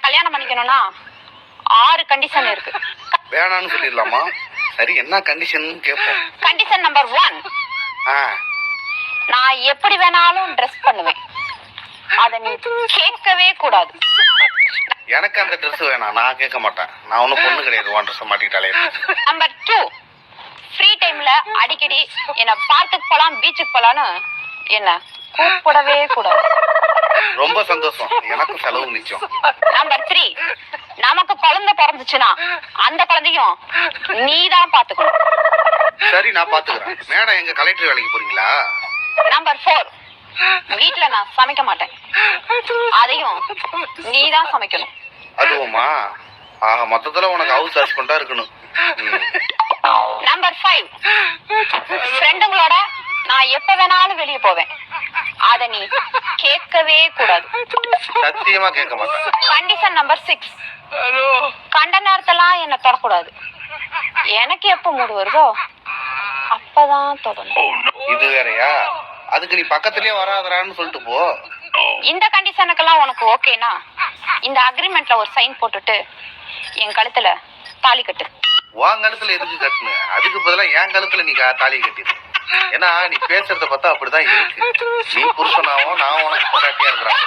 கல்யாணம் பண்ணிக்கணும்னா 6 கண்டிஷன் இருக்கு. வேணான்னு சொல்லிடலாமா? சரி, என்ன கண்டிஷன் கேட்போம். கண்டிஷன் நம்பர் 1, நான் எப்படி வேணாலும் ட்ரெஸ் பண்ணுவேன். அத நீ கேட்கவே கூடாது. எனக்கு அந்த ட்ரெஸ் வேணாம், நான் கேட்க மாட்டேன். நான் ஒன்றும் பொண்ணு கிடையாது, ஒன் ட்ரெஸ் மாட்டிக்கிட்டாலே. நம்பர் 2, ஃப்ரீ டைம்ல அடிக்கடி என்ன பார்க்குக்கு போலாம், பீச்சுக்கு போலான்னு என்ன கூப்பிடவே கூடாது. ரொம்ப சந்தோஷம், எனக்கும் செலவு மிச்சம். நம்பர் 3, நமக்கு குழந்தை பிறந்துச்சுன்னா அந்த குழந்தையும் நீதான் பாத்துக்கணும். சரி, நான் பாத்துக்கிறேன். மேடம், எங்க கலெக்டர் வேலைக்கு போறீங்களா? நம்பர் 4, வீட்டுல நான் சமைக்க மாட்டேன். அதையும் நீதான் சமைக்கணும். அதுவுமா? ஆக மொத்தத்துல உனக்கு ஹவுஸ் ஹஸ்பண்டா இருக்கணும். நம்பர் 5, ஃப்ரெண்டுங்களோட நான் எப்ப வேணாலும் வெளியே போவேன். அத நீ கேட்கவே கூடாது. சத்தியமா கேட்க மாட்டேன். கண்டிஷன் நம்பர் 6, கண்ட நேரத்தெல்லாம் என்ன தொடக்கூடாது. எனக்கு எப்ப மூடு வருதோ அப்பதான் தொடணும். இது வேறயா? அதுக்கு நீ பக்கத்துலயே வராதரான்னு சொல்லிட்டு போ. இந்த கண்டிஷனுக்கெல்லாம் உனக்கு ஓகேனா இந்த அக்ரிமெண்ட்ல ஒரு சைன் போட்டுட்டு என் கழுத்துல தாலி கட்டு. உன் கழுத்துல எதுக்கு கட்டுன? அதுக்கு பதிலா என் கழுத்துல நீ தாலி கட்டிடு. ஏன்னா நீ பேசுறத பார்த்தா அப்படிதான் இருக்கு. நீ புருஷனாவும் நான் உனக்கு பொண்டாட்டியா இருக்கிறாங்க.